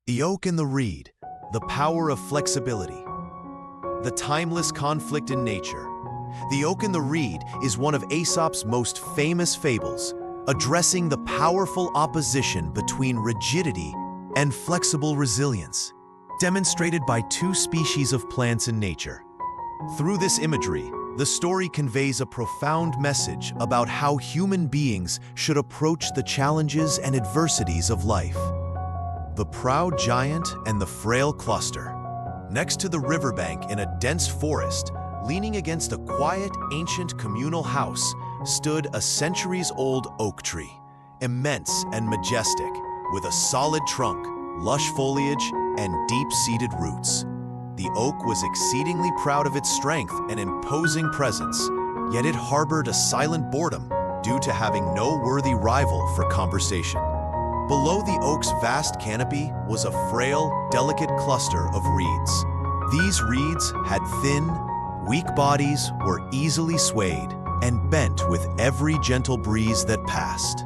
The oak and the reed, the power of flexibility. The timeless conflict in nature. The oak and the reed is one of Aesop's most famous fables, addressing the powerful opposition between rigidity and flexible resilience, demonstrated by two species of plants in nature. Through this imagery, the story conveys a profound message about how human beings should approach the challenges and adversities of life. The proud giant and the frail cluster. Next to the riverbank in a dense forest, leaning against a quiet, ancient communal house, stood a centuries-old oak tree, immense and majestic, with a solid trunk, lush foliage, and deep-seated roots. The oak was exceedingly proud of its strength and imposing presence, yet it harbored a silent boredom due to having no worthy rival for conversation. Below the oak's vast canopy was a frail, delicate cluster of reeds. These reeds had thin, weak bodies, were easily swayed, and bent with every gentle breeze that passed.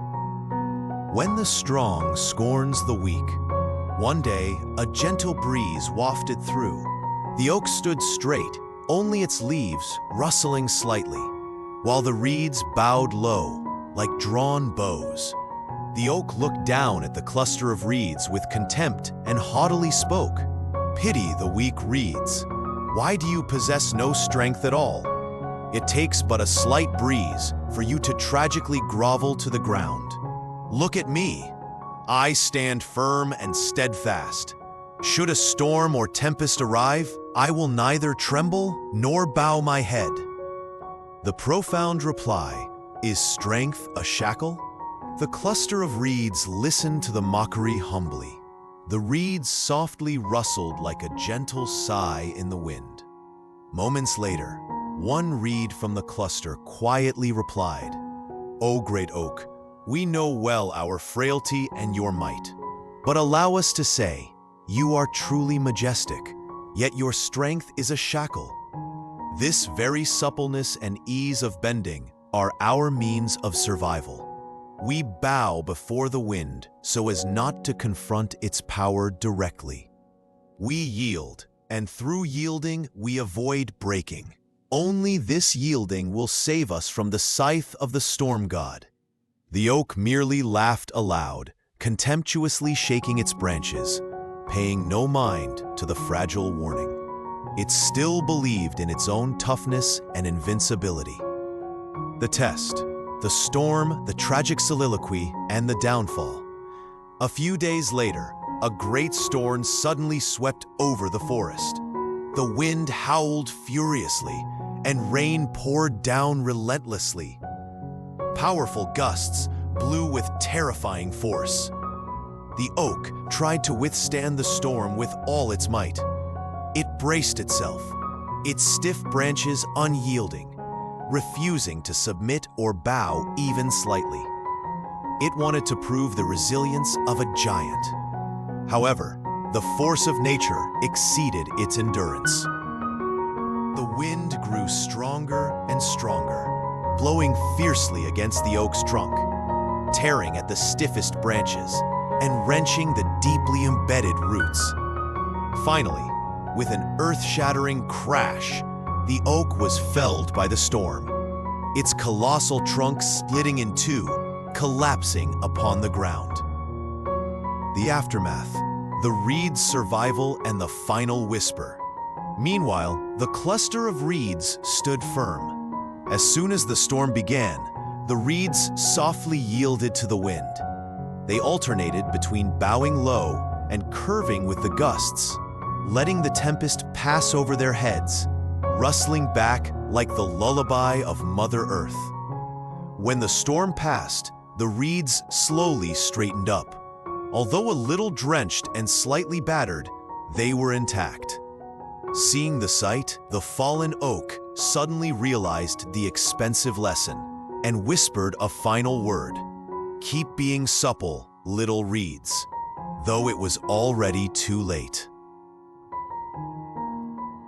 When the strong scorns the weak, one day a gentle breeze wafted through. The oak stood straight, only its leaves rustling slightly, while the reeds bowed low, like drawn bows. The oak looked down at the cluster of reeds with contempt and haughtily spoke, "Pity the weak reeds. Why do you possess no strength at all? It takes but a slight breeze for you to tragically grovel to the ground. Look at me. I stand firm and steadfast. Should a storm or tempest arrive, I will neither tremble nor bow my head." The profound reply, "Is strength a shackle?" The cluster of reeds listened to the mockery humbly. The reeds softly rustled like a gentle sigh in the wind. Moments later, one reed from the cluster quietly replied, "O great oak, we know well our frailty and your might. But allow us to say, you are truly majestic, yet your strength is a shackle. This very suppleness and ease of bending are our means of survival. We bow before the wind so as not to confront its power directly. We yield, and through yielding we avoid breaking. Only this yielding will save us from the scythe of the storm god." The oak merely laughed aloud, contemptuously shaking its branches, paying no mind to the fragile warning. It still believed in its own toughness and invincibility. The test. The storm, the tragic soliloquy, and the downfall. A few days later, a great storm suddenly swept over the forest. The wind howled furiously, and rain poured down relentlessly. Powerful gusts blew with terrifying force. The oak tried to withstand the storm with all its might. It braced itself, its stiff branches unyielding, refusing to submit or bow even slightly. It wanted to prove the resilience of a giant. However, the force of nature exceeded its endurance. The wind grew stronger and stronger, blowing fiercely against the oak's trunk, tearing at the stiffest branches, and wrenching the deeply embedded roots. Finally, with an earth-shattering crash, the oak was felled by the storm, its colossal trunk splitting in two, collapsing upon the ground. The aftermath, the reed's survival, and the final whisper. Meanwhile, the cluster of reeds stood firm. As soon as the storm began, the reeds softly yielded to the wind. They alternated between bowing low and curving with the gusts, letting the tempest pass over their heads, rustling back like the lullaby of Mother Earth. When the storm passed, the reeds slowly straightened up. Although a little drenched and slightly battered, they were intact. Seeing the sight, the fallen oak suddenly realized the expensive lesson and whispered a final word. "Keep being supple, little reeds," though it was already too late.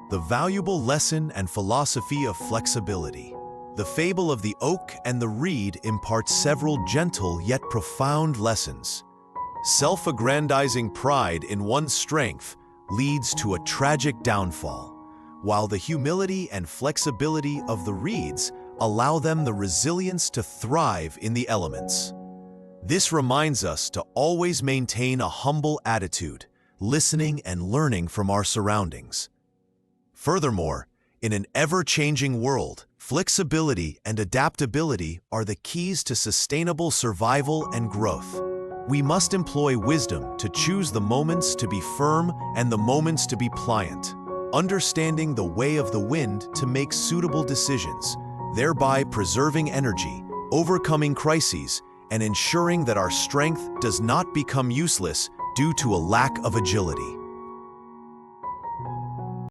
The valuable lesson and philosophy of flexibility. The fable of the oak and the reed imparts several gentle yet profound lessons. Self-aggrandizing pride in one's strength leads to a tragic downfall, while the humility and flexibility of the reeds allow them the resilience to thrive in the elements. This reminds us to always maintain a humble attitude, listening and learning from our surroundings. Furthermore, in an ever-changing world, flexibility and adaptability are the keys to sustainable survival and growth. We must employ wisdom to choose the moments to be firm and the moments to be pliant, understanding the way of the wind to make suitable decisions, thereby preserving energy, overcoming crises, and ensuring that our strength does not become useless due to a lack of agility.